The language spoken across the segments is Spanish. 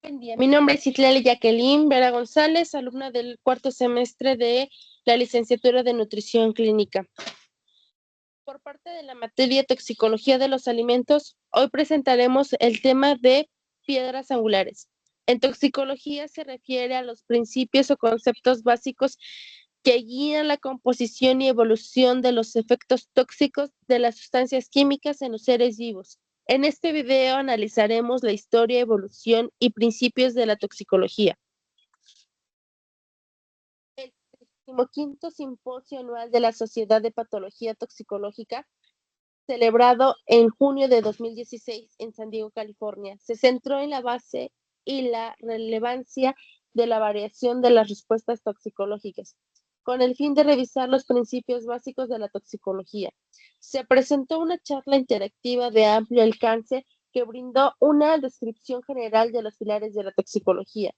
Buen día, mi nombre es Itlali Jacqueline Vera González, alumna del cuarto semestre de la licenciatura de Nutrición Clínica. Por parte de la materia Toxicología de los Alimentos, hoy presentaremos el tema de piedras angulares. En toxicología se refiere a los principios o conceptos básicos que guían la composición y evolución de los efectos tóxicos de las sustancias químicas en los seres vivos. En este video analizaremos la historia, evolución y principios de la toxicología. El 15º Simposio Anual de la Sociedad de Patología Toxicológica, celebrado en junio de 2016 en San Diego, California, se centró en la base y la relevancia de la variación de las respuestas toxicológicas, con el fin de revisar los principios básicos de la toxicología. Se presentó una charla interactiva de amplio alcance que brindó una descripción general de los pilares de la toxicología.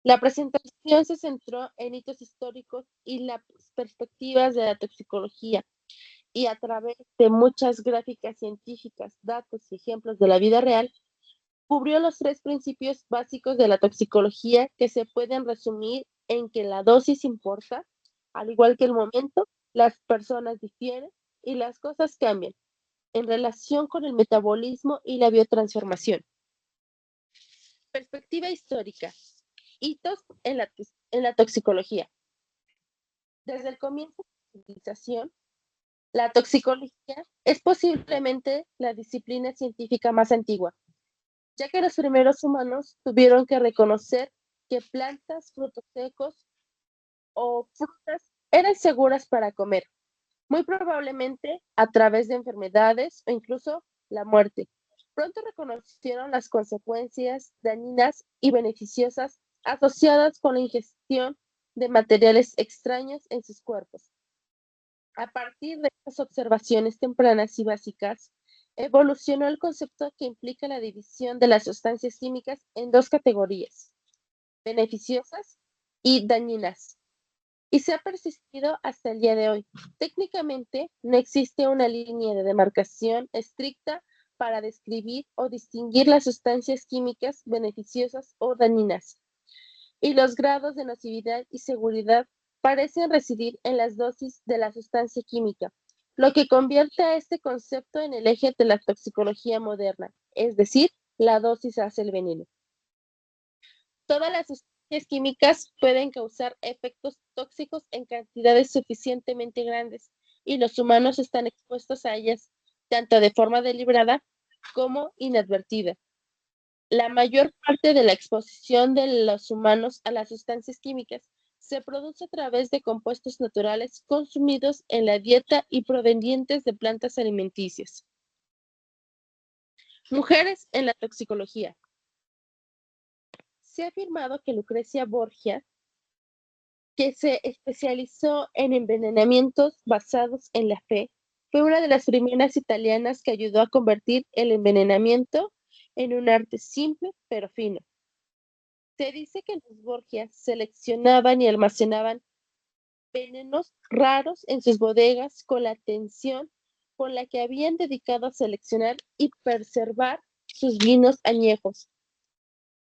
La presentación se centró en hitos históricos y las perspectivas de la toxicología, y a través de muchas gráficas científicas, datos y ejemplos de la vida real, cubrió los 3 principios básicos de la toxicología que se pueden resumir en que la dosis importa, al igual que el momento, las personas difieren y las cosas cambian en relación con el metabolismo y la biotransformación. Perspectiva histórica. Hitos en la toxicología. Desde el comienzo de la civilización, la toxicología es posiblemente la disciplina científica más antigua, ya que los primeros humanos tuvieron que reconocer que plantas, frutos secos o frutas eran seguras para comer, muy probablemente a través de enfermedades o incluso la muerte. Pronto reconocieron las consecuencias dañinas y beneficiosas asociadas con la ingestión de materiales extraños en sus cuerpos. A partir de estas observaciones tempranas y básicas, evolucionó el concepto que implica la división de las sustancias químicas en 2 categorías, beneficiosas y dañinas, y se ha persistido hasta el día de hoy. Técnicamente, no existe una línea de demarcación estricta para describir o distinguir las sustancias químicas beneficiosas o dañinas, y los grados de nocividad y seguridad parecen residir en las dosis de la sustancia química, lo que convierte a este concepto en el eje de la toxicología moderna, es decir, la dosis hace el veneno. Todas las sustancias químicas pueden causar efectos tóxicos en cantidades suficientemente grandes y los humanos están expuestos a ellas, tanto de forma deliberada como inadvertida. La mayor parte de la exposición de los humanos a las sustancias químicas se produce a través de compuestos naturales consumidos en la dieta y provenientes de plantas alimenticias. Mujeres en la toxicología. Se ha afirmado que Lucrecia Borgia, que se especializó en envenenamientos basados en la fe, fue una de las primeras italianas que ayudó a convertir el envenenamiento en un arte simple pero fino. Se dice que los Borgia seleccionaban y almacenaban venenos raros en sus bodegas con la atención con la que habían dedicado a seleccionar y preservar sus vinos añejos.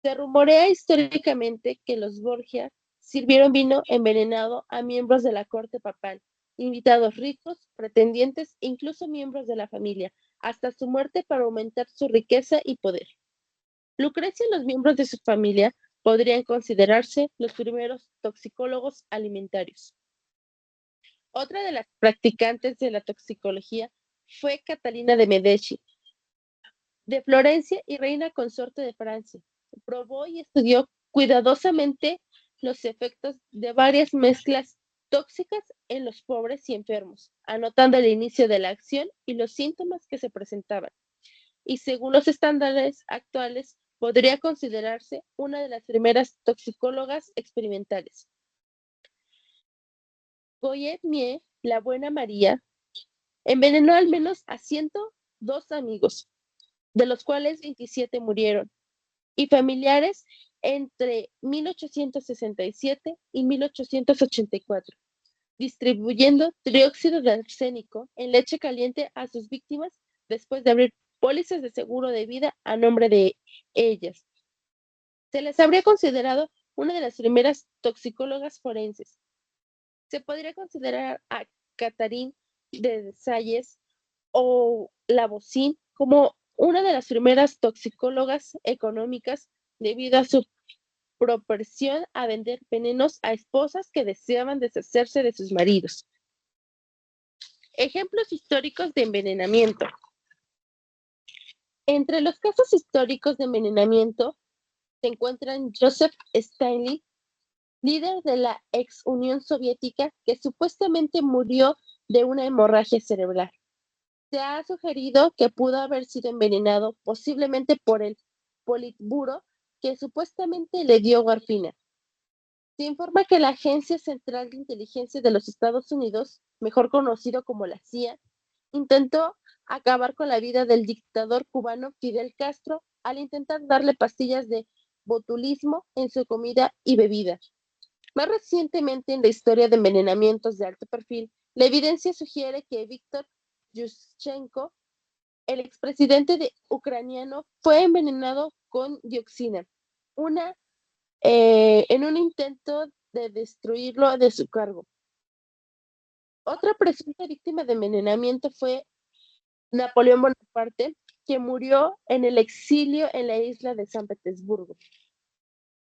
Se rumorea históricamente que los Borgia sirvieron vino envenenado a miembros de la corte papal, invitados ricos, pretendientes e incluso miembros de la familia, hasta su muerte para aumentar su riqueza y poder. Lucrecia y los miembros de su familia podrían considerarse los primeros toxicólogos alimentarios. Otra de las practicantes de la toxicología fue Catalina de Medici, de Florencia y reina consorte de Francia. Probó y estudió cuidadosamente los efectos de varias mezclas tóxicas en los pobres y enfermos, anotando el inicio de la acción y los síntomas que se presentaban. Y según los estándares actuales, podría considerarse una de las primeras toxicólogas experimentales. Goyet Mie, la Buena María, envenenó al menos a 102 amigos, de los cuales 27 murieron, y familiares entre 1867 y 1884, distribuyendo trióxido de arsénico en leche caliente a sus víctimas después de abrir pólizas de seguro de vida a nombre de ellas. Se les habría considerado una de las primeras toxicólogas forenses. Se podría considerar a Catherine de Salles o Lavoisier como una de las primeras toxicólogas económicas debido a su propensión a vender venenos a esposas que deseaban deshacerse de sus maridos. Ejemplos históricos de envenenamiento. Entre los casos históricos de envenenamiento se encuentran Joseph Stalin, líder de la ex Unión Soviética, que supuestamente murió de una hemorragia cerebral. Se ha sugerido que pudo haber sido envenenado posiblemente por el Politburo, que supuestamente le dio morfina. Se informa que la Agencia Central de Inteligencia de los Estados Unidos, mejor conocido como la CIA, intentó acabar con la vida del dictador cubano Fidel Castro al intentar darle pastillas de botulismo en su comida y bebida. Más recientemente, en la historia de envenenamientos de alto perfil, la evidencia sugiere que Víctor Yushchenko, el expresidente ucraniano, fue envenenado con dioxina, en un intento de destruirlo de su cargo. Otra presunta víctima de envenenamiento fue Napoleón Bonaparte, que murió en el exilio en la isla de San Petersburgo.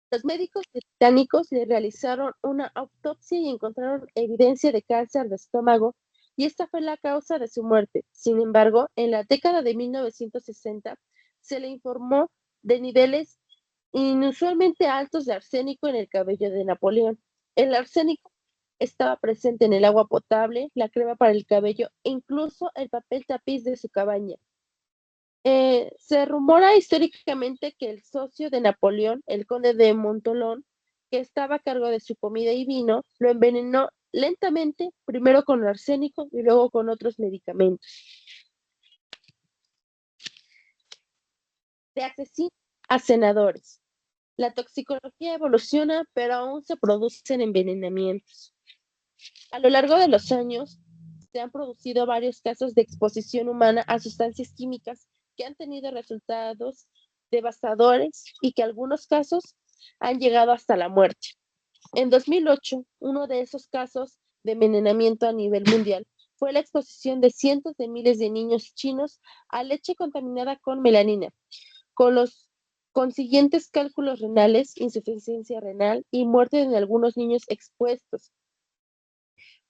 Los médicos británicos le realizaron una autopsia y encontraron evidencia de cáncer de estómago, y esta fue la causa de su muerte. Sin embargo, en la década de 1960 se le informó de niveles inusualmente altos de arsénico en el cabello de Napoleón. El arsénico estaba presente en el agua potable, la crema para el cabello e incluso el papel tapiz de su cabaña. Se rumora históricamente que el socio de Napoleón, el conde de Montolón, que estaba a cargo de su comida y vino, lo envenenó lentamente, primero con arsénico y luego con otros medicamentos. De asesinos a senadores. La toxicología evoluciona, pero aún se producen envenenamientos. A lo largo de los años, se han producido varios casos de exposición humana a sustancias químicas que han tenido resultados devastadores y que en algunos casos han llegado hasta la muerte. En 2008, uno de esos casos de envenenamiento a nivel mundial fue la exposición de cientos de miles de niños chinos a leche contaminada con melanina, con los consiguientes cálculos renales, insuficiencia renal y muerte de algunos niños expuestos.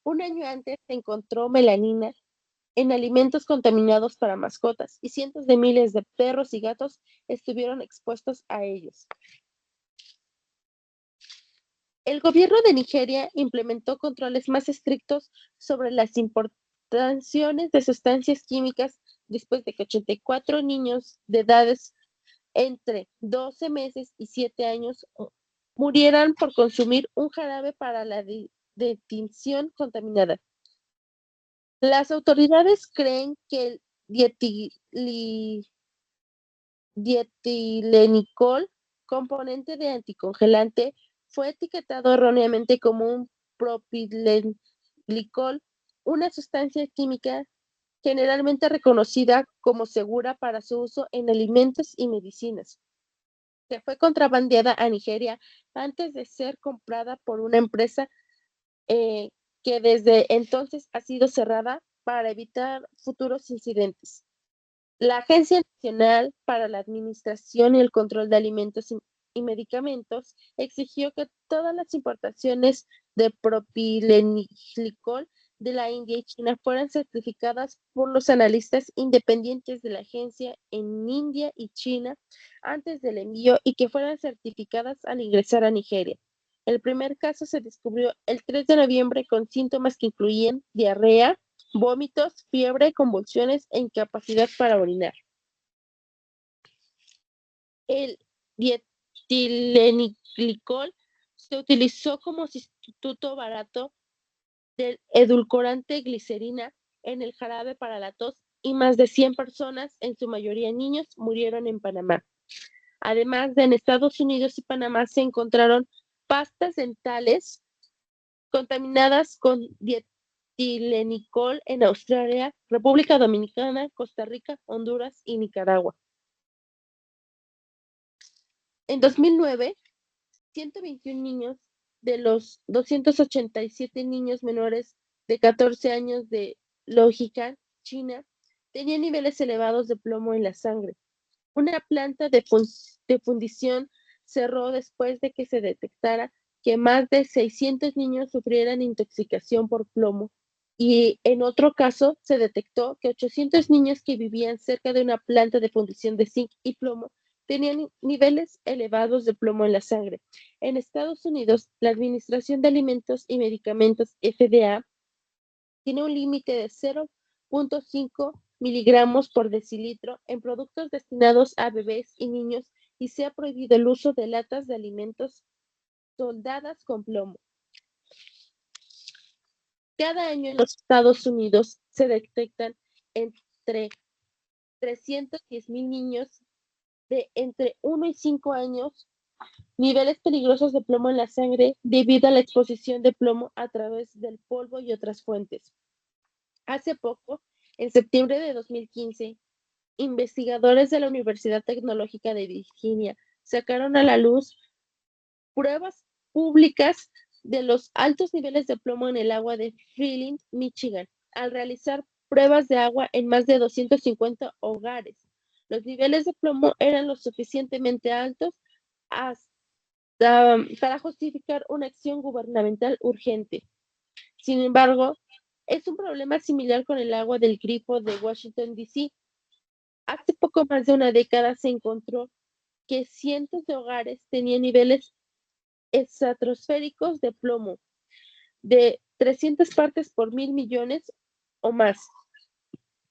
Un año antes se encontró melanina en alimentos contaminados para mascotas y cientos de miles de perros y gatos estuvieron expuestos a ellos. El gobierno de Nigeria implementó controles más estrictos sobre las importaciones de sustancias químicas después de que 84 niños de edades entre 12 meses y 7 años murieran por consumir un jarabe para la detinción contaminada. Las autoridades creen que el dietilenicol, componente de anticongelante, fue etiquetado erróneamente como un propilenglicol, una sustancia química generalmente reconocida como segura para su uso en alimentos y medicinas, que fue contrabandeada a Nigeria antes de ser comprada por una empresa que desde entonces ha sido cerrada para evitar futuros incidentes. La Agencia Nacional para la Administración y el Control de Alimentos y Medicamentos exigió que todas las importaciones de propilenglicol de la India y China fueran certificadas por los analistas independientes de la agencia en India y China antes del envío y que fueran certificadas al ingresar a Nigeria. El primer caso se descubrió el 3 de noviembre con síntomas que incluían diarrea, vómitos, fiebre, convulsiones e incapacidad para orinar. El dietilenglicol se utilizó como sustituto barato del edulcorante glicerina en el jarabe para la tos y más de 100 personas, en su mayoría niños, murieron en Panamá. Además de en Estados Unidos y Panamá se encontraron pastas dentales contaminadas con dietilenicol en Australia, República Dominicana, Costa Rica, Honduras y Nicaragua. En 2009, 121 niños de los 287 niños menores de 14 años de Lojica, China, tenían niveles elevados de plomo en la sangre. Una planta de fundición cerró después de que se detectara que más de 600 niños sufrieran intoxicación por plomo y en otro caso se detectó que 800 niños que vivían cerca de una planta de fundición de zinc y plomo tenían niveles elevados de plomo en la sangre. En Estados Unidos, la Administración de Alimentos y Medicamentos, FDA, tiene un límite de 0.5 miligramos por decilitro en productos destinados a bebés y niños y se ha prohibido el uso de latas de alimentos soldadas con plomo. Cada año en los Estados Unidos se detectan entre 310,000 niños de entre 1 y 5 años niveles peligrosos de plomo en la sangre debido a la exposición de plomo a través del polvo y otras fuentes. Hace poco, en septiembre de 2015, investigadores de la Universidad Tecnológica de Virginia sacaron a la luz pruebas públicas de los altos niveles de plomo en el agua de Freeling, Michigan, al realizar pruebas de agua en más de 250 hogares. Los niveles de plomo eran lo suficientemente altos para justificar una acción gubernamental urgente. Sin embargo, es un problema similar con el agua del grifo de Washington, D.C. Hace poco más de una década se encontró que cientos de hogares tenían niveles estratosféricos de plomo de 300 partes por 1,000 millones o más.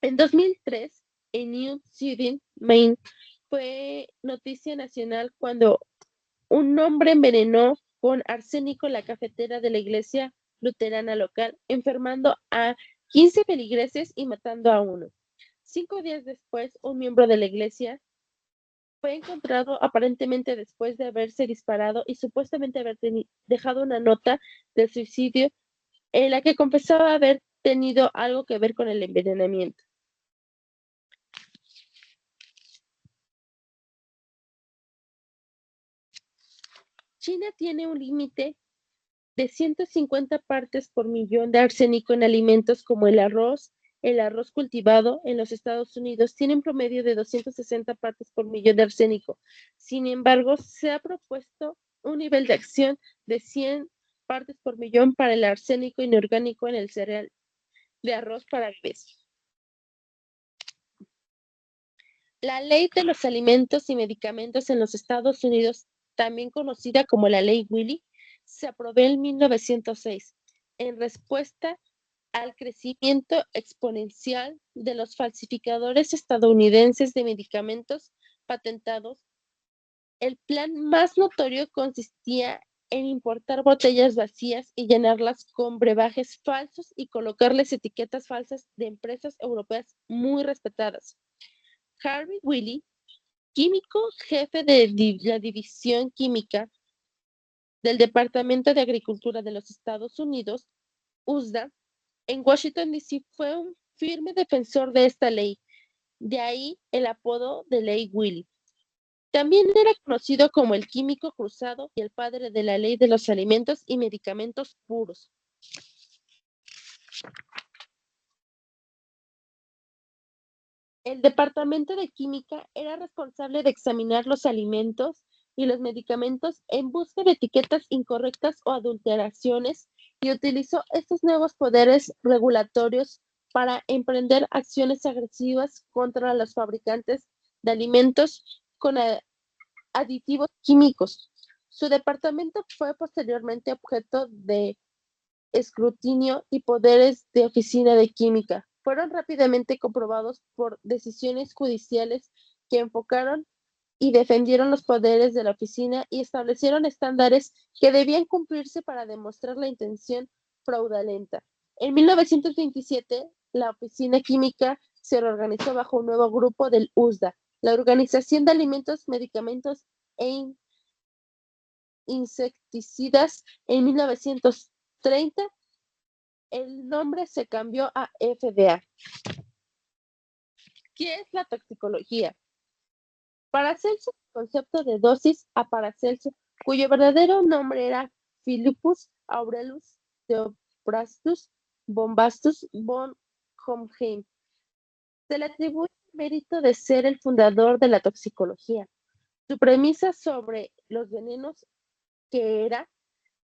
En 2003, en New Sweden, Maine, fue noticia nacional cuando un hombre envenenó con arsénico la cafetera de la iglesia luterana local, enfermando a 15 feligreses y matando a uno. 5 días después, un miembro de la iglesia fue encontrado aparentemente después de haberse disparado y supuestamente haber dejado una nota de suicidio en la que confesaba haber tenido algo que ver con el envenenamiento. China tiene un límite de 150 partes por millón de arsénico en alimentos como el arroz cultivado en los Estados Unidos tiene un promedio de 260 partes por millón de arsénico. Sin embargo, se ha propuesto un nivel de acción de 100 partes por millón para el arsénico inorgánico en el cereal de arroz para bebés. La Ley de los Alimentos y Medicamentos en los Estados Unidos, también conocida como la Ley Willy, se aprobó en 1906 en respuesta al crecimiento exponencial de los falsificadores estadounidenses de medicamentos patentados. El plan más notorio consistía en importar botellas vacías y llenarlas con brebajes falsos y colocarles etiquetas falsas de empresas europeas muy respetadas. Harvey Wiley, químico jefe de la División Química del Departamento de Agricultura de los Estados Unidos, USDA, en Washington, D.C., fue un firme defensor de esta ley, de ahí el apodo de Ley Willy. También era conocido como el químico cruzado y el padre de la ley de los alimentos y medicamentos puros. El Departamento de Química era responsable de examinar los alimentos y los medicamentos en busca de etiquetas incorrectas o adulteraciones y utilizó estos nuevos poderes regulatorios para emprender acciones agresivas contra los fabricantes de alimentos con aditivos químicos. Su departamento fue posteriormente objeto de escrutinio y poderes de oficina de química. Fueron rápidamente comprobados por decisiones judiciales que enfocaron y defendieron los poderes de la oficina y establecieron estándares que debían cumplirse para demostrar la intención fraudulenta. En 1927, la oficina química se reorganizó bajo un nuevo grupo del USDA, la Organización de Alimentos, Medicamentos e Insecticidas. En 1930, el nombre se cambió a FDA. ¿Qué es la toxicología? Paracelso, el concepto de dosis a Paracelso, cuyo verdadero nombre era Philippus Aurelius Theophrastus Bombastus von Hohenheim, se le atribuye el mérito de ser el fundador de la toxicología. Su premisa sobre los venenos que era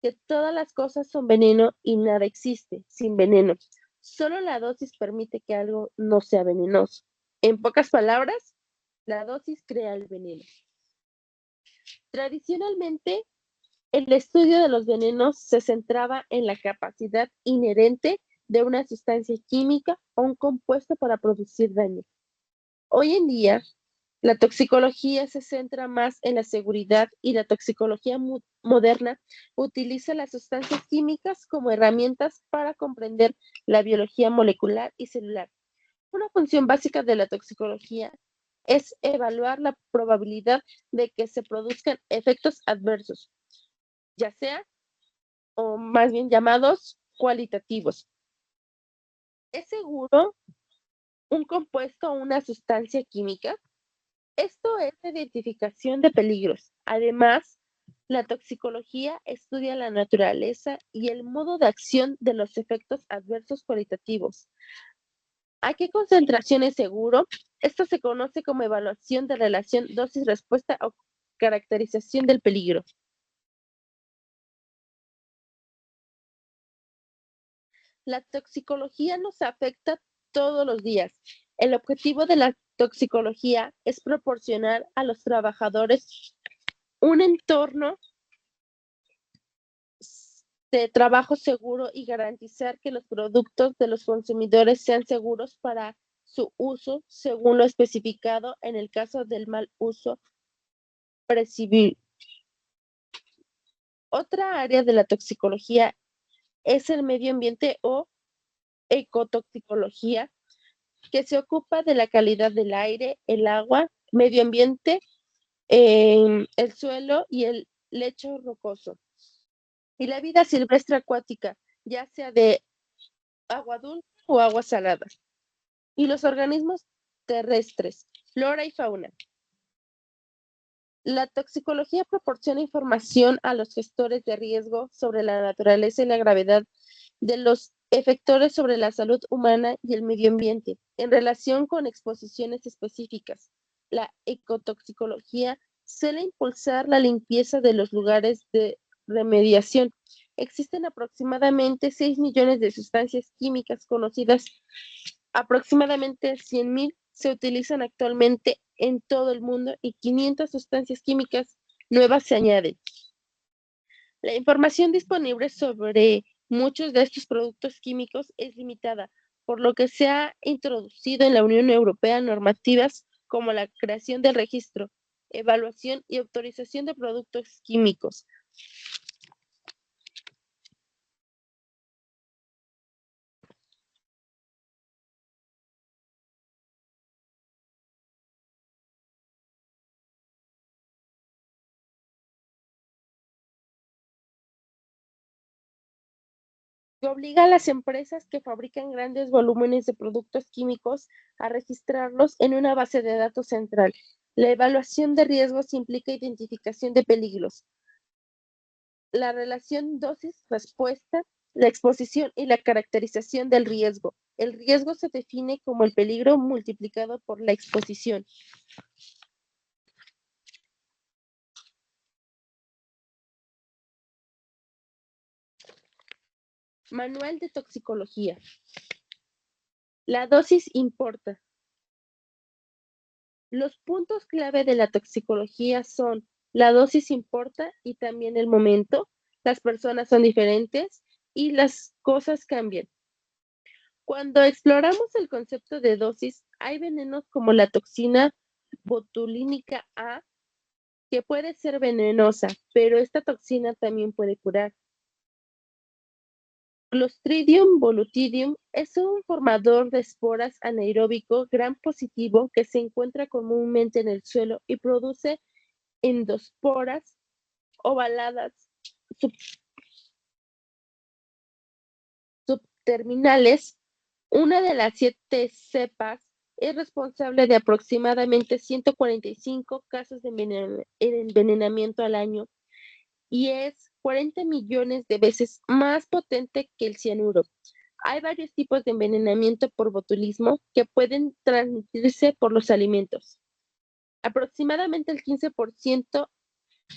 que todas las cosas son veneno y nada existe sin veneno. Solo la dosis permite que algo no sea venenoso. En pocas palabras, la dosis crea el veneno. Tradicionalmente, el estudio de los venenos se centraba en la capacidad inherente de una sustancia química o un compuesto para producir daño. Hoy en día, la toxicología se centra más en la seguridad y la toxicología moderna utiliza las sustancias químicas como herramientas para comprender la biología molecular y celular. Una función básica de la toxicología es evaluar la probabilidad de que se produzcan efectos adversos, ya sea o más bien llamados cualitativos. ¿Es seguro un compuesto o una sustancia química? Esto es la identificación de peligros. Además, la toxicología estudia la naturaleza y el modo de acción de los efectos adversos cualitativos. ¿A qué concentración es seguro? Esto se conoce como evaluación de relación dosis-respuesta o caracterización del peligro. La toxicología nos afecta todos los días. El objetivo de la toxicología es proporcionar a los trabajadores un entorno de trabajo seguro y garantizar que los productos de los consumidores sean seguros para su uso según lo especificado en el caso del mal uso percibido. Otra área de la toxicología es el medio ambiente o ecotoxicología, que se ocupa de la calidad del aire, el agua, medio ambiente, el suelo y el lecho rocoso. Y la vida silvestre acuática, ya sea de agua dulce o agua salada. Y los organismos terrestres, flora y fauna. La toxicología proporciona información a los gestores de riesgo sobre la naturaleza y la gravedad de los efectores sobre la salud humana y el medio ambiente en relación con exposiciones específicas. La ecotoxicología suele impulsar la limpieza de los lugares de remediación. Existen aproximadamente 6 millones de sustancias químicas conocidas. Aproximadamente 100.000 se utilizan actualmente en todo el mundo y 500 sustancias químicas nuevas se añaden. La información disponible sobre muchos de estos productos químicos es limitada, por lo que se ha introducido en la Unión Europea normativas como la creación del registro, evaluación y autorización de productos químicos. Que obliga a las empresas que fabrican grandes volúmenes de productos químicos a registrarlos en una base de datos central. La evaluación de riesgos implica identificación de peligros, la relación dosis-respuesta, la exposición y la caracterización del riesgo. El riesgo se define como el peligro multiplicado por la exposición. Manual de toxicología. La dosis importa. Los puntos clave de la toxicología son la dosis importa y también el momento, las personas son diferentes y las cosas cambian. Cuando exploramos el concepto de dosis, hay venenos como la toxina botulínica A, que puede ser venenosa, pero esta toxina también puede curar. Clostridium bolutidium es un formador de esporas anaeróbico gram positivo que se encuentra comúnmente en el suelo y produce endosporas ovaladas subterminales. Una de las 7 cepas es responsable de aproximadamente 145 casos de envenenamiento al año y es 40 millones de veces más potente que el cianuro. Hay varios tipos de envenenamiento por botulismo que pueden transmitirse por los alimentos. Aproximadamente el 15%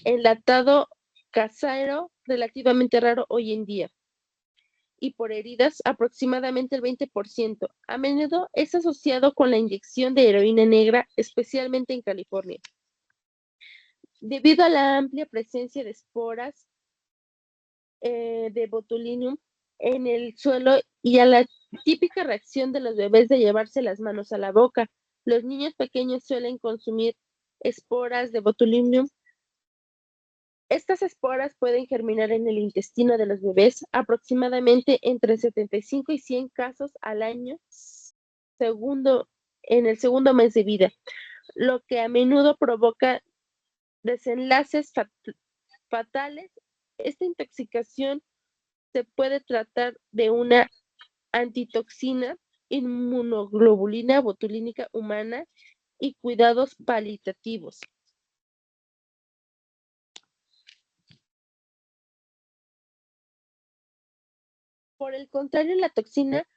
enlatado casero, relativamente raro hoy en día, y por heridas aproximadamente el 20%. A menudo es asociado con la inyección de heroína negra, especialmente en California. Debido a la amplia presencia de esporas de botulinum en el suelo y a la típica reacción de los bebés de llevarse las manos a la boca, los niños pequeños suelen consumir esporas de botulinum. Estas esporas pueden germinar en el intestino de los bebés aproximadamente entre 75 y 100 casos al año en el segundo mes de vida, lo que a menudo provoca desenlaces fatales. Esta intoxicación se puede tratar de una antitoxina, inmunoglobulina botulínica humana y cuidados paliativos. Por el contrario, la toxina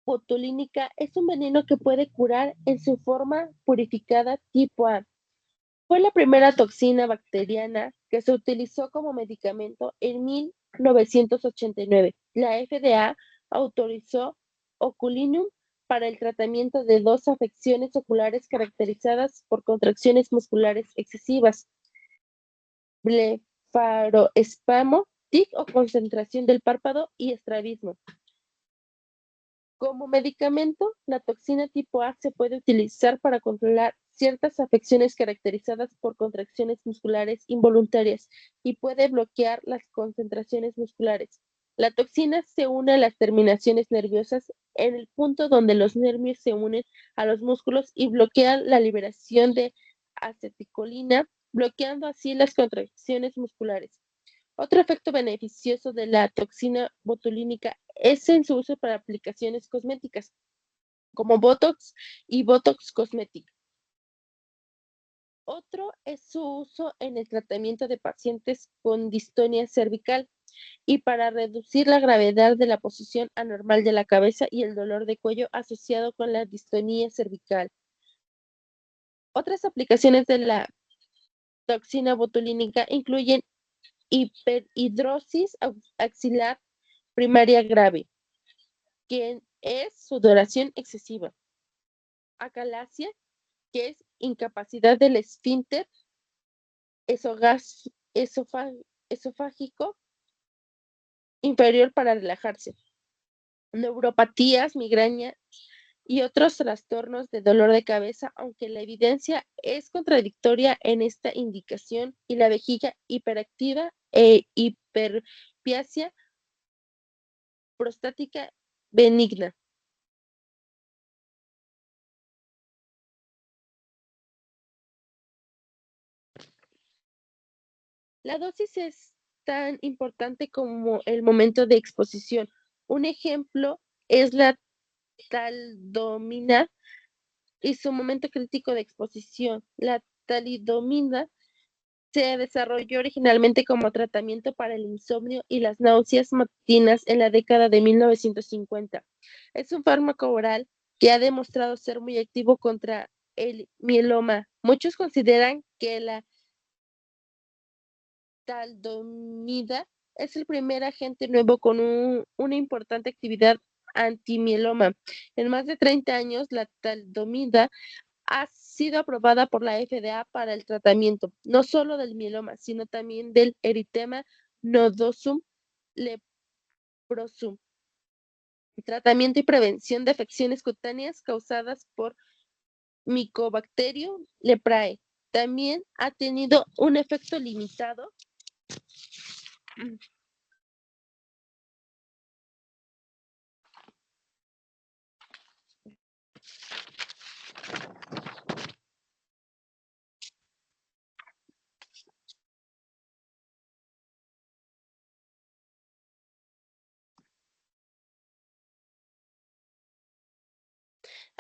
botulínica es un veneno que puede curar en su forma purificada tipo A. Fue la primera toxina bacteriana que se utilizó como medicamento en 1989. La FDA autorizó Oculinum para el tratamiento de dos afecciones oculares caracterizadas por contracciones musculares excesivas, blefaroespasmo, tic o concentración del párpado y estrabismo. Como medicamento, la toxina tipo A se puede utilizar para controlar ciertas afecciones caracterizadas por contracciones musculares involuntarias y puede bloquear las concentraciones musculares. La toxina se une a las terminaciones nerviosas en el punto donde los nervios se unen a los músculos y bloquea la liberación de acetilcolina, bloqueando así las contracciones musculares. Otro efecto beneficioso de la toxina botulínica es en su uso para aplicaciones cosméticas, como Botox y Botox Cosmetic. Otro es su uso en el tratamiento de pacientes con distonia cervical y para reducir la gravedad de la posición anormal de la cabeza y el dolor de cuello asociado con la distonía cervical. Otras aplicaciones de la toxina botulínica incluyen hiperhidrosis axilar primaria grave, que es sudoración excesiva, acalasia, que es incapacidad del esfínter esofágico inferior para relajarse, neuropatías, migraña y otros trastornos de dolor de cabeza, aunque la evidencia es contradictoria en esta indicación y la vejiga hiperactiva e hiperplasia prostática benigna. La dosis es tan importante como el momento de exposición. Un ejemplo es la talidomida y su momento crítico de exposición. La talidomida se desarrolló originalmente como tratamiento para el insomnio y las náuseas matutinas en la década de 1950. Es un fármaco oral que ha demostrado ser muy activo contra el mieloma. Muchos consideran que la talidomida es el primer agente nuevo con una importante actividad antimieloma. En más de 30 años, la talidomida ha sido aprobada por la FDA para el tratamiento no solo del mieloma, sino también del eritema nodosum leprosum, tratamiento y prevención de afecciones cutáneas causadas por Mycobacterium leprae. También ha tenido un efecto limitado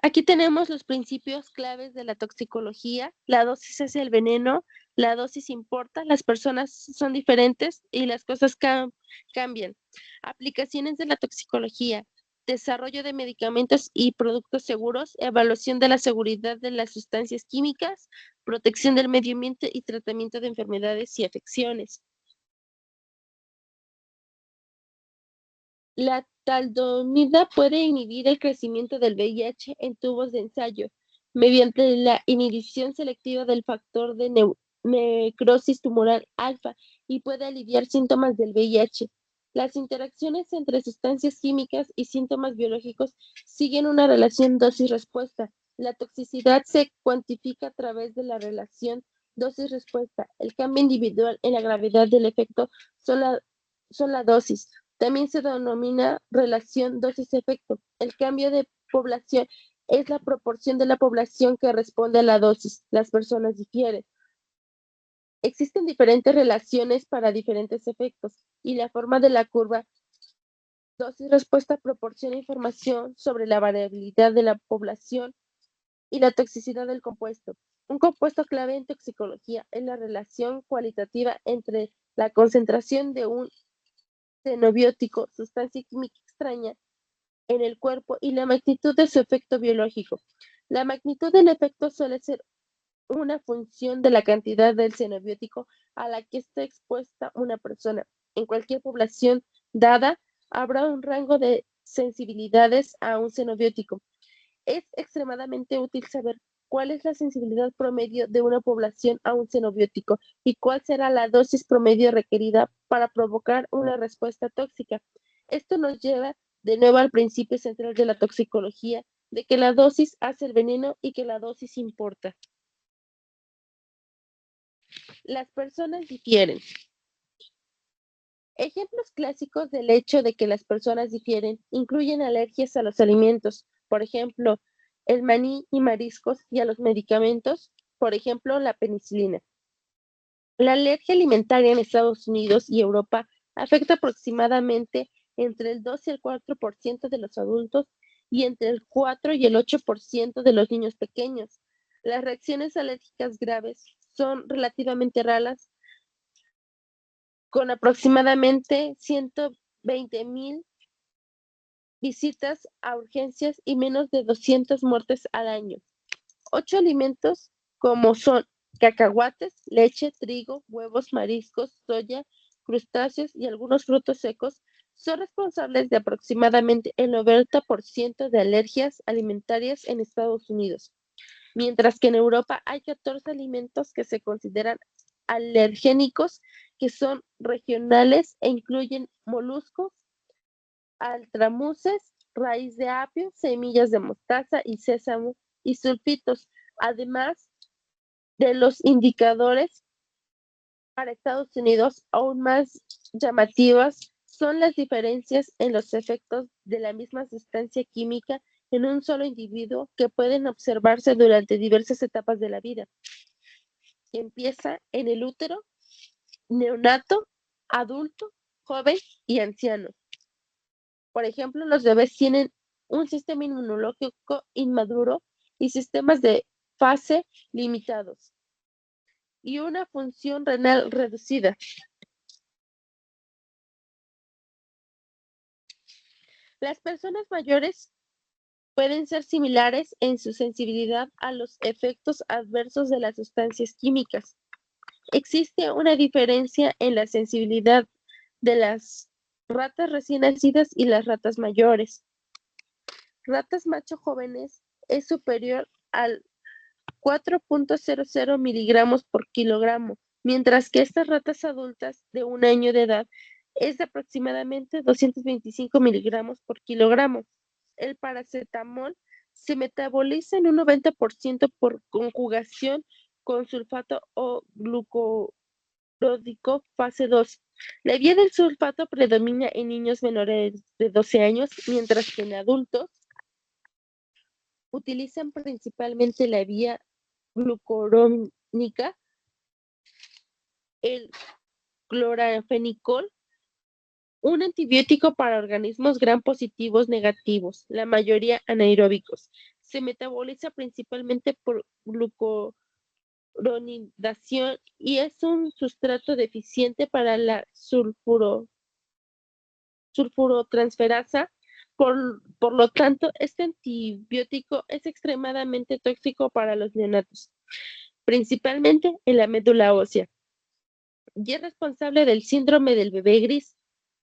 Aquí tenemos los principios claves de la toxicología. La dosis es el veneno, la dosis importa, las personas son diferentes y las cosas cambian. Aplicaciones de la toxicología, desarrollo de medicamentos y productos seguros, evaluación de la seguridad de las sustancias químicas, protección del medio ambiente y tratamiento de enfermedades y afecciones. La taldomida puede inhibir el crecimiento del VIH en tubos de ensayo mediante la inhibición selectiva del factor de necrosis tumoral alfa y puede aliviar síntomas del VIH. Las interacciones entre sustancias químicas y síntomas biológicos siguen una relación dosis-respuesta. La toxicidad se cuantifica a través de la relación dosis-respuesta. El cambio individual en la gravedad del efecto son la dosis. También se denomina relación dosis-efecto. El cambio de población es la proporción de la población que responde a la dosis. Las personas difieren. Existen diferentes relaciones para diferentes efectos y la forma de la curva dosis-respuesta proporciona información sobre la variabilidad de la población y la toxicidad del compuesto. Un compuesto clave en toxicología es la relación cualitativa entre la concentración de un xenobiótico, sustancia química extraña, en el cuerpo y la magnitud de su efecto biológico. La magnitud del efecto suele ser una función de la cantidad del xenobiótico a la que está expuesta una persona. En cualquier población dada, habrá un rango de sensibilidades a un xenobiótico. Es extremadamente útil saber cuál es la sensibilidad promedio de una población a un xenobiótico y cuál será la dosis promedio requerida para provocar una respuesta tóxica. Esto nos lleva de nuevo al principio central de la toxicología, de que la dosis hace el veneno y que la dosis importa. Las personas difieren. Ejemplos clásicos del hecho de que las personas difieren incluyen alergias a los alimentos, por ejemplo, el maní y mariscos, y a los medicamentos, por ejemplo, la penicilina. La alergia alimentaria en Estados Unidos y Europa afecta aproximadamente entre el 2 y el 4% de los adultos y entre el 4 y el 8% de los niños pequeños. Las reacciones alérgicas graves son relativamente raras, con aproximadamente 120,000 visitas a urgencias y menos de 200 muertes al año. 8 alimentos como son cacahuates, leche, trigo, huevos, mariscos, soya, crustáceos y algunos frutos secos son responsables de aproximadamente el 90% de alergias alimentarias en Estados Unidos, mientras que en Europa hay 14 alimentos que se consideran alergénicos, que son regionales e incluyen moluscos, altramuces, raíz de apio, semillas de mostaza y sésamo y sulfitos. Además de los indicadores para Estados Unidos, aún más llamativas son las diferencias en los efectos de la misma sustancia química en un solo individuo que pueden observarse durante diversas etapas de la vida. Empieza en el útero, neonato, adulto, joven y anciano. Por ejemplo, los bebés tienen un sistema inmunológico inmaduro y sistemas de fase limitados y una función renal reducida. Las personas mayores pueden ser similares en su sensibilidad a los efectos adversos de las sustancias químicas. Existe una diferencia en la sensibilidad de las ratas recién nacidas y las ratas mayores. Ratas macho jóvenes es superior al 4.00 miligramos por kilogramo, mientras que estas ratas adultas de un año de edad es de aproximadamente 225 miligramos por kilogramo. El paracetamol se metaboliza en un 90% por conjugación con sulfato o glucuródico fase 2. La vía del sulfato predomina en niños menores de 12 años, mientras que en adultos utilizan principalmente la vía glucurónica, el cloranfenicol, un antibiótico para organismos gram positivos negativos, la mayoría anaeróbicos. Se metaboliza principalmente por glucuronidación y es un sustrato deficiente para la sulfurotransferasa. Por lo tanto, este antibiótico es extremadamente tóxico para los neonatos, principalmente en la médula ósea, y es responsable del síndrome del bebé gris,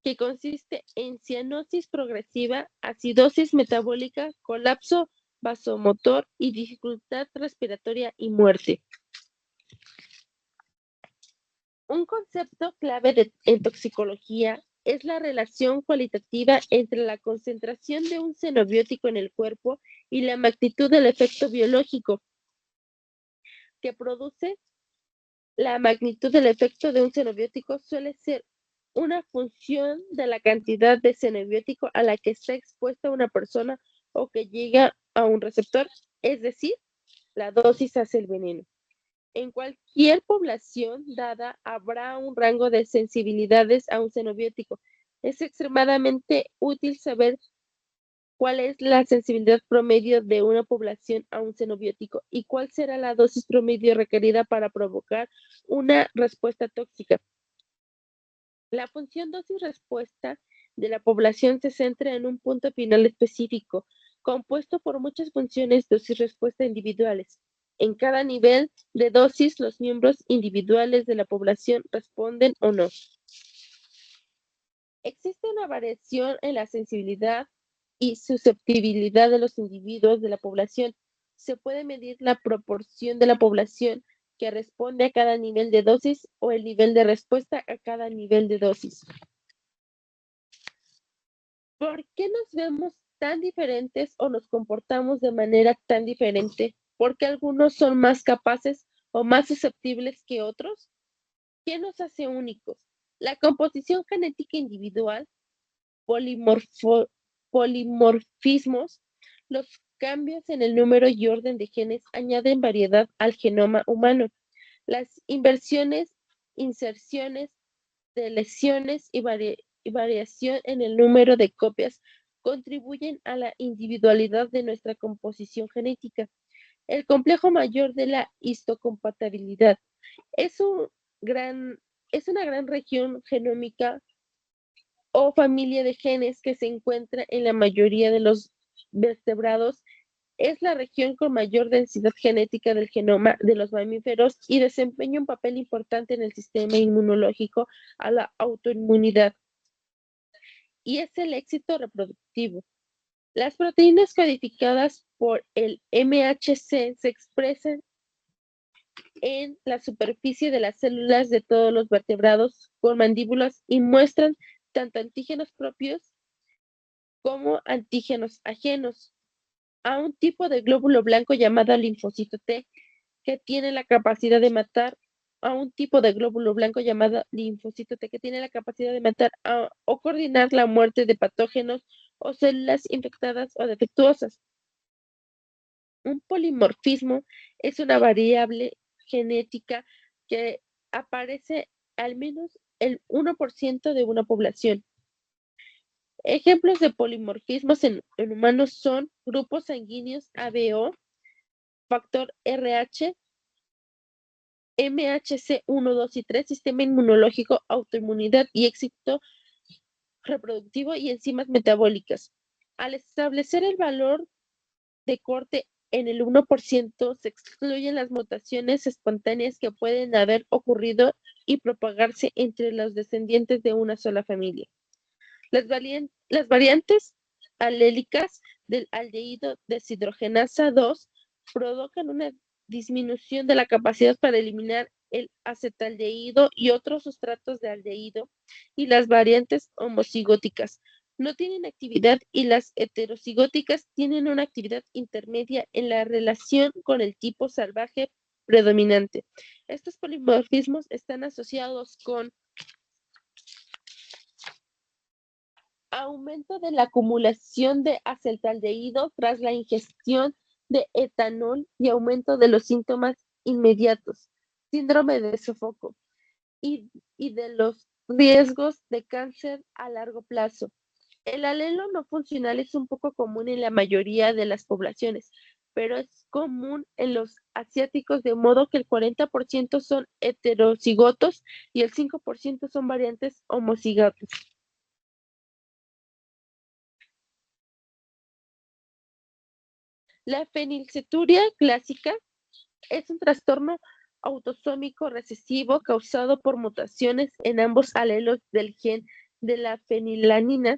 que consiste en cianosis progresiva, acidosis metabólica, colapso vasomotor y dificultad respiratoria y muerte. Un concepto clave en toxicología es la relación cualitativa entre la concentración de un xenobiótico en el cuerpo y la magnitud del efecto biológico que produce. La magnitud del efecto de un xenobiótico suele ser una función de la cantidad de xenobiótico a la que está expuesta una persona o que llega a un receptor, es decir, la dosis hace el veneno. En cualquier población dada habrá un rango de sensibilidades a un xenobiótico. Es extremadamente útil saber cuál es la sensibilidad promedio de una población a un xenobiótico y cuál será la dosis promedio requerida para provocar una respuesta tóxica. La función dosis-respuesta de la población se centra en un punto final específico, compuesto por muchas funciones dosis-respuesta individuales. En cada nivel de dosis, los miembros individuales de la población responden o no. Existe una variación en la sensibilidad y susceptibilidad de los individuos de la población. Se puede medir la proporción de la población que responde a cada nivel de dosis o el nivel de respuesta a cada nivel de dosis. ¿Por qué nos vemos tan diferentes o nos comportamos de manera tan diferente? ¿Por qué algunos son más capaces o más susceptibles que otros? ¿Qué nos hace únicos? La composición genética individual, polimorfismos, los cambios en el número y orden de genes añaden variedad al genoma humano. Las inserciones, deleciones y variación en el número de copias contribuyen a la individualidad de nuestra composición genética. El complejo mayor de la histocompatibilidad es una gran región genómica o familia de genes que se encuentra en la mayoría de los vertebrados. Es la región con mayor densidad genética del genoma de los mamíferos y desempeña un papel importante en el sistema inmunológico a la autoinmunidad. Y es el éxito reproductivo. Las proteínas codificadas por el MHC se expresan en la superficie de las células de todos los vertebrados con mandíbulas y muestran tanto antígenos propios como antígenos ajenos a un tipo de glóbulo blanco llamado linfocito T, que tiene la capacidad de matar a un tipo de glóbulo blanco llamado linfocito T, que tiene la capacidad de matar o coordinar la muerte de patógenos o células infectadas o defectuosas. Un polimorfismo es una variable genética que aparece al menos el 1% de una población. Ejemplos de polimorfismos en humanos son grupos sanguíneos ABO, factor RH, MHC 1, 2 y 3, sistema inmunológico, autoinmunidad y éxito reproductivo y enzimas metabólicas. Al establecer el valor de corte en el 1%, se excluyen las mutaciones espontáneas que pueden haber ocurrido y propagarse entre los descendientes de una sola familia. Las variantes alélicas del aldehído deshidrogenasa 2 provocan una disminución de la capacidad para eliminar el acetaldehído y otros sustratos de aldehído, y las variantes homocigóticas no tienen actividad y las heterocigóticas tienen una actividad intermedia en la relación con el tipo salvaje predominante. Estos polimorfismos están asociados con aumento de la acumulación de acetaldehído tras la ingestión de etanol y aumento de los síntomas inmediatos, síndrome de sofoco y de los riesgos de cáncer a largo plazo. El alelo no funcional es un poco común en la mayoría de las poblaciones, pero es común en los asiáticos, de modo que el 40% son heterocigotos y el 5% son variantes homocigotas. La fenilceturia clásica es un trastorno autosómico recesivo causado por mutaciones en ambos alelos del gen de la fenilalanina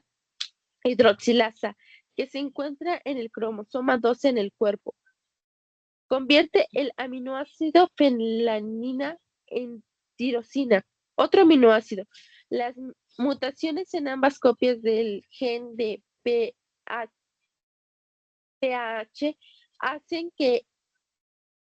hidroxilasa, que se encuentra en el cromosoma 12 en el cuerpo. Convierte el aminoácido fenilalanina en tirosina, otro aminoácido. Las mutaciones en ambas copias del gen de PAH hacen que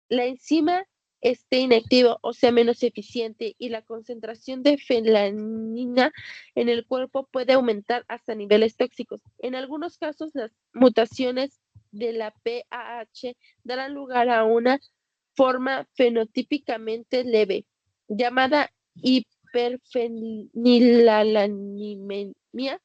la enzima esté inactiva o sea menos eficiente, y la concentración de fenilalanina en el cuerpo puede aumentar hasta niveles tóxicos. En algunos casos, las mutaciones de la PAH darán lugar a una forma fenotípicamente leve, llamada hiperfenilalanemia.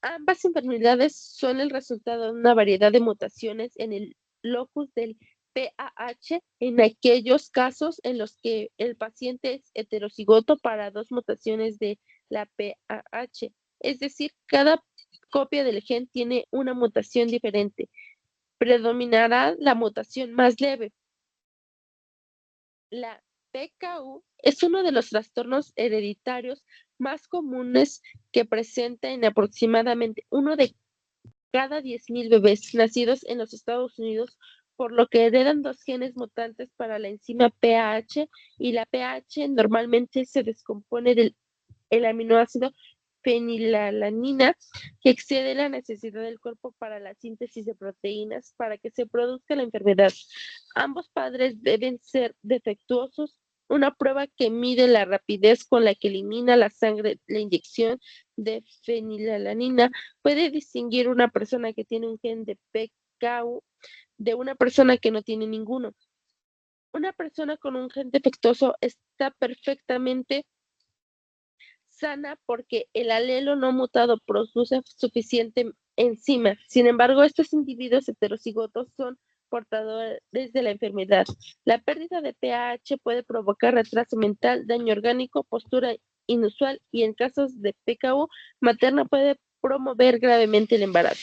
Ambas enfermedades son el resultado de una variedad de mutaciones en el locus del PAH en aquellos casos en los que el paciente es heterocigoto para dos mutaciones de la PAH. Es decir, cada copia del gen tiene una mutación diferente. Predominará la mutación más leve. La PKU es uno de los trastornos hereditarios más comunes, que presenta en aproximadamente uno de cada 10.000 bebés nacidos en los Estados Unidos, por lo que heredan dos genes mutantes para la enzima PAH, y la PAH normalmente se descompone del aminoácido fenilalanina, que excede la necesidad del cuerpo para la síntesis de proteínas para que se produzca la enfermedad. Ambos padres deben ser defectuosos. Una prueba que mide la rapidez con la que elimina la sangre la inyección de fenilalanina puede distinguir una persona que tiene un gen de PKU de una persona que no tiene ninguno. Una persona con un gen defectuoso está perfectamente sana porque el alelo no mutado produce suficiente enzima. Sin embargo, estos individuos heterocigotos son portadores de la enfermedad. La pérdida de pH puede provocar retraso mental, daño orgánico, postura inusual, y en casos de PKU materna puede promover gravemente el embarazo.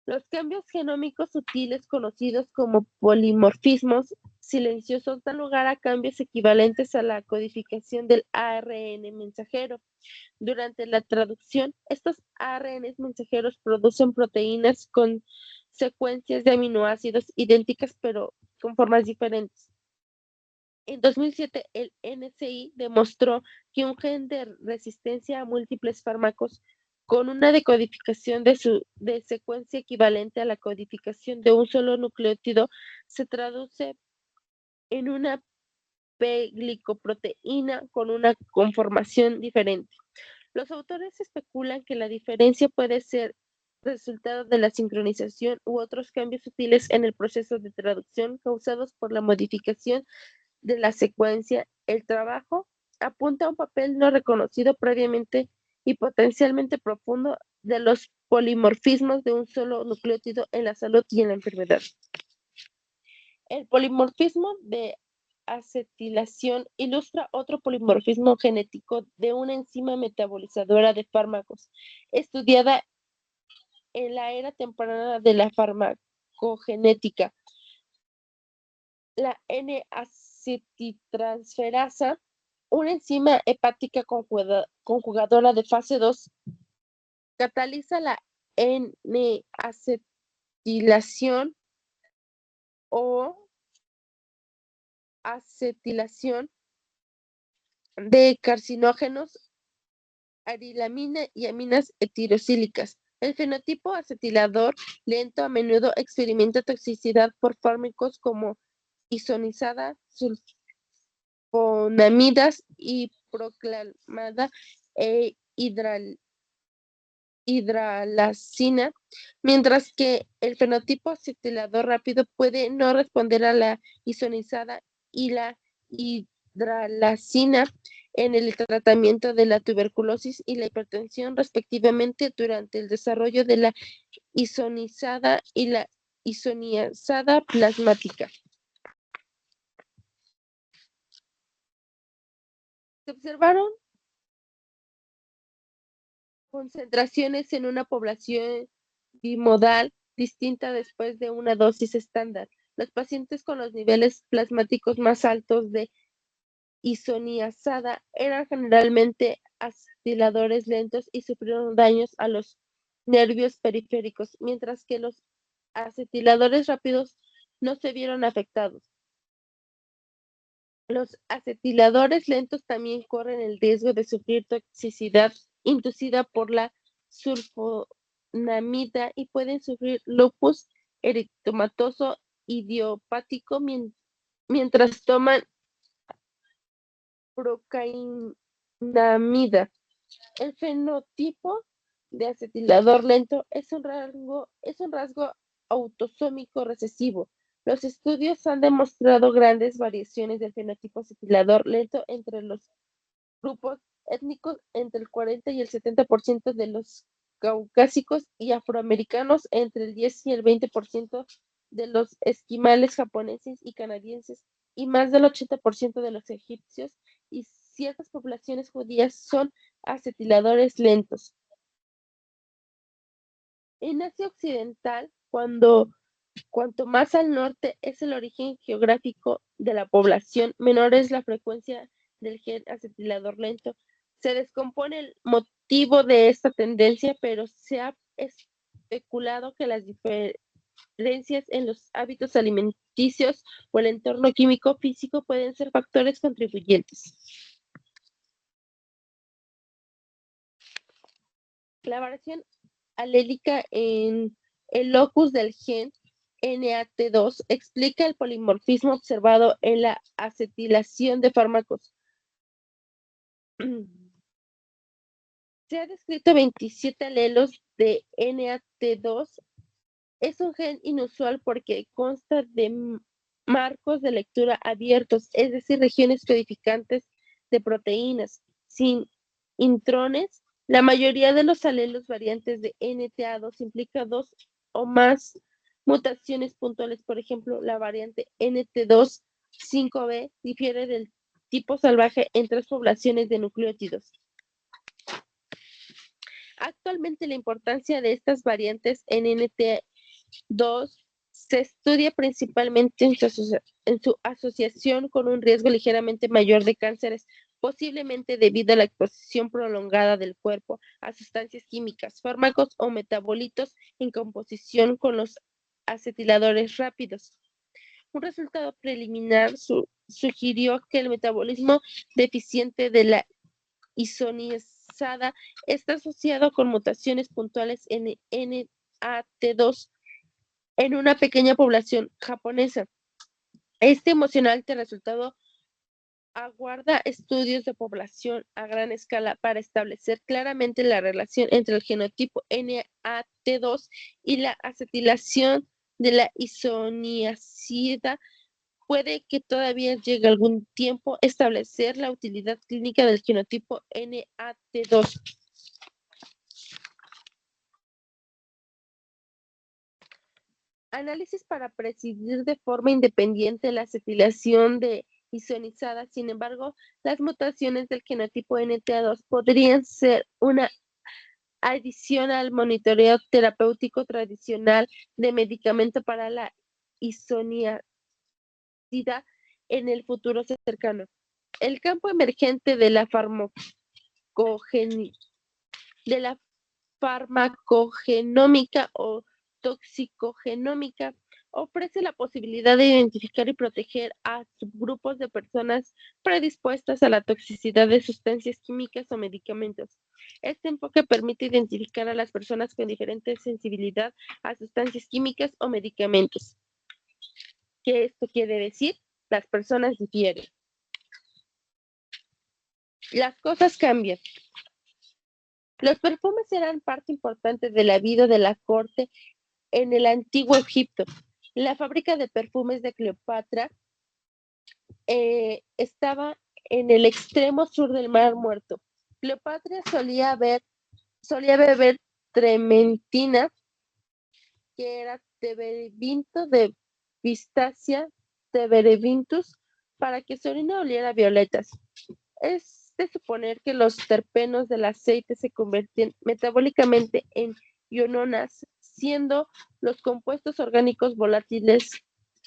Los cambios genómicos sutiles, conocidos como polimorfismos silenciosos, dan lugar a cambios equivalentes a la codificación del ARN mensajero. Durante la traducción, estos ARN mensajeros producen proteínas con secuencias de aminoácidos idénticas pero con formas diferentes. En 2007, el NCI demostró que un gen de resistencia a múltiples fármacos con una decodificación de secuencia equivalente a la codificación de un solo nucleótido se traduce en una P-glicoproteína con una conformación diferente. Los autores especulan que la diferencia puede ser resultado de la sincronización u otros cambios sutiles en el proceso de traducción causados por la modificación de la secuencia. El trabajo apunta a un papel no reconocido previamente y potencialmente profundo de los polimorfismos de un solo nucleótido en la salud y en la enfermedad. El polimorfismo de acetilación ilustra otro polimorfismo genético de una enzima metabolizadora de fármacos, estudiada en la era temprana de la farmacogenética. La N-acetitransferasa, una enzima hepática conjugadora de fase 2, cataliza la N-acetilación o acetilación de carcinógenos, arilamina y aminas etirocílicas. El fenotipo acetilador lento a menudo experimenta toxicidad por fármacos como isoniazida, sulfonamidas y proclamada e hidralazina, mientras que el fenotipo acetilador rápido puede no responder a la isoniazida y la hidralazina en el tratamiento de la tuberculosis y la hipertensión, respectivamente. Durante el desarrollo de la isoniazida y la isoniazada plasmática. Se observaron concentraciones en una población bimodal distinta después de una dosis estándar. Los pacientes con los niveles plasmáticos más altos de isoniazada eran generalmente acetiladores lentos y sufrieron daños a los nervios periféricos, mientras que los acetiladores rápidos no se vieron afectados. Los acetiladores lentos también corren el riesgo de sufrir toxicidad inducida por la sulfonamida y pueden sufrir lupus eritematoso idiopático mientras toman procainamida. El fenotipo de acetilador lento es un rasgo autosómico recesivo. Los estudios han demostrado grandes variaciones del fenotipo acetilador lento entre los grupos étnicos, entre el 40 y el 70% de los caucásicos y afroamericanos, entre el 10 y el 20% de los esquimales japoneses y canadienses, y más del 80% de los egipcios, y ciertas poblaciones judías son acetiladores lentos. En Asia Occidental, cuanto más al norte es el origen geográfico de la población, menor es la frecuencia del gen acetilador lento. Se descompone el motivo de esta tendencia, pero se ha especulado que las diferencias en los hábitos alimenticios o el entorno químico físico pueden ser factores contribuyentes. La variación alélica en el locus del gen NAT2 explica el polimorfismo observado en la acetilación de fármacos. Se ha descrito 27 alelos de NAT2. Es un gen inusual porque consta de marcos de lectura abiertos, es decir, regiones codificantes de proteínas, sin intrones. La mayoría de los alelos variantes de NTA2 implica dos o más mutaciones puntuales. Por ejemplo, la variante NT2-5B difiere del tipo salvaje en 3 poblaciones de nucleótidos. Actualmente la importancia de estas variantes en NT2 se estudia principalmente en su asociación con un riesgo ligeramente mayor de cánceres, posiblemente debido a la exposición prolongada del cuerpo a sustancias químicas, fármacos o metabolitos en composición con los acetiladores rápidos. Un resultado preliminar sugirió que el metabolismo deficiente de la isoniazada está asociado con mutaciones puntuales en NAT2 en una pequeña población japonesa. Este emocionante resultado aguarda estudios de población a gran escala para establecer claramente la relación entre el genotipo NAT2 y la acetilación de la isoniazida. Puede que todavía llegue algún tiempo establecer la utilidad clínica del genotipo NAT2. Análisis para presidir de forma independiente la acetilación de isoniazida. Sin embargo, las mutaciones del genotipo NTA2 podrían ser una adición al monitoreo terapéutico tradicional de medicamento para la isoniazida en el futuro cercano. El campo emergente de la farmacogenómica o toxicogenómica ofrece la posibilidad de identificar y proteger a subgrupos de personas predispuestas a la toxicidad de sustancias químicas o medicamentos. Este enfoque permite identificar a las personas con diferente sensibilidad a sustancias químicas o medicamentos. ¿Qué esto quiere decir? Las personas difieren. Las cosas cambian. Los perfumes eran parte importante de la vida de la corte en el antiguo Egipto. La fábrica de perfumes de Cleopatra estaba en el extremo sur del Mar Muerto. Cleopatra solía beber trementina, que era terebinto de Pistacia terebintus para que su orina oliera a violetas. Es de suponer que los terpenos del aceite se convierten metabólicamente en iononas, siendo los compuestos orgánicos volátiles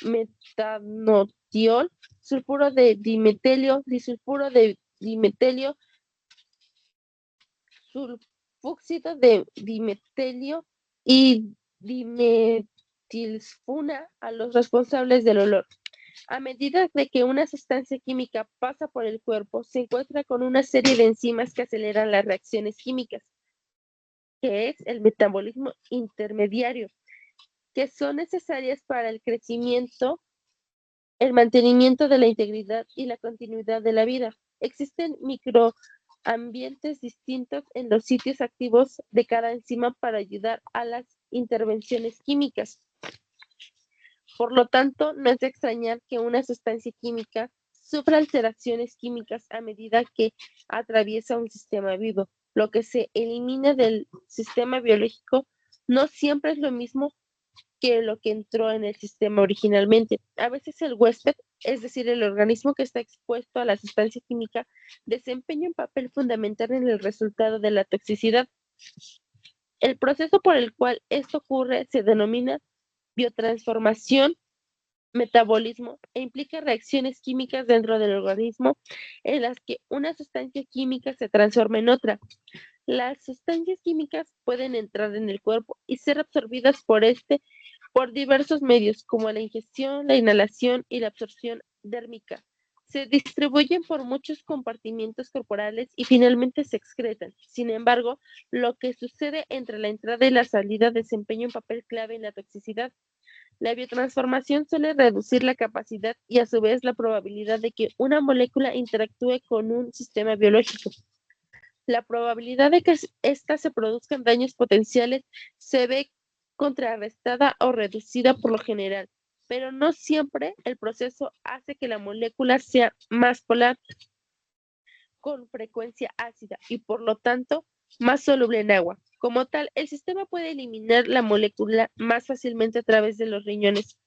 metanotiol, sulfuro de dimetilio, disulfuro de dimetilio, sulfóxido de dimetilio y dimetilsfuna a los responsables del olor. A medida de que una sustancia química pasa por el cuerpo, se encuentra con una serie de enzimas que aceleran las reacciones químicas, que es el metabolismo intermediario, que son necesarias para el crecimiento, el mantenimiento de la integridad y la continuidad de la vida. Existen microambientes distintos en los sitios activos de cada enzima para ayudar a las intervenciones químicas. Por lo tanto, no es de extrañar que una sustancia química sufra alteraciones químicas a medida que atraviesa un sistema vivo. Lo que se elimina del sistema biológico no siempre es lo mismo que lo que entró en el sistema originalmente. A veces el huésped, es decir, el organismo que está expuesto a la sustancia química, desempeña un papel fundamental en el resultado de la toxicidad. El proceso por el cual esto ocurre se denomina biotransformación, metabolismo, e implica reacciones químicas dentro del organismo en las que una sustancia química se transforma en otra. Las sustancias químicas pueden entrar en el cuerpo y ser absorbidas por diversos medios, como la ingestión, la inhalación y la absorción dérmica. Se distribuyen por muchos compartimientos corporales y finalmente se excretan. Sin embargo, lo que sucede entre la entrada y la salida desempeña un papel clave en la toxicidad. La biotransformación suele reducir la capacidad y a su vez la probabilidad de que una molécula interactúe con un sistema biológico. La probabilidad de que éstas se produzcan daños potenciales se ve contrarrestada o reducida por lo general, pero no siempre el proceso hace que la molécula sea más polar, con frecuencia ácida y por lo tanto más soluble en agua. Como tal, el sistema puede eliminar la molécula más fácilmente a través de los riñones,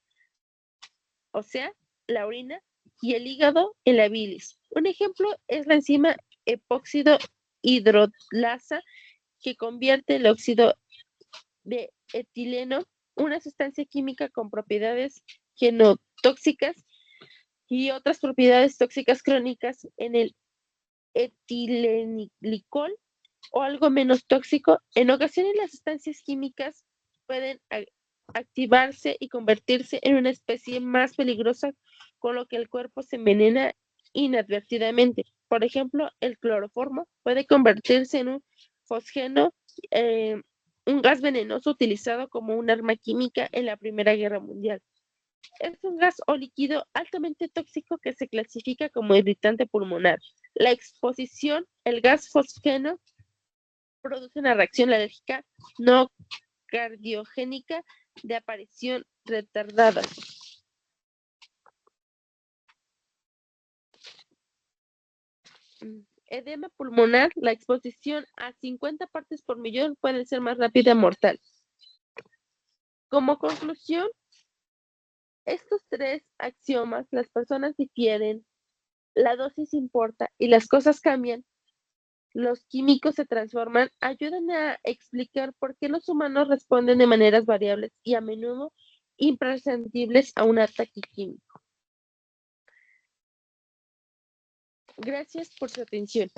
o sea, la orina y el hígado en la bilis. Un ejemplo es la enzima epóxido hidrolasa que convierte el óxido de etileno, una sustancia química con propiedades genotóxicas y otras propiedades tóxicas crónicas, en el etileniglicol o algo menos tóxico. En ocasiones las sustancias químicas pueden activarse y convertirse en una especie más peligrosa, con lo que el cuerpo se envenena inadvertidamente. Por ejemplo, el cloroformo puede convertirse en un fosgeno, un gas venenoso utilizado como un arma química en la Primera Guerra Mundial. Es un gas o líquido altamente tóxico que se clasifica como irritante pulmonar. La exposición, el gas fosgeno, produce una reacción alérgica no cardiogénica de aparición retardada. Edema pulmonar, la exposición a 50 partes por millón puede ser más rápida y mortal. Como conclusión, estos tres axiomas, las personas difieren, la dosis importa y las cosas cambian, los químicos se transforman, ayudan a explicar por qué los humanos responden de maneras variables y a menudo imprescindibles a un ataque químico. Gracias por su atención.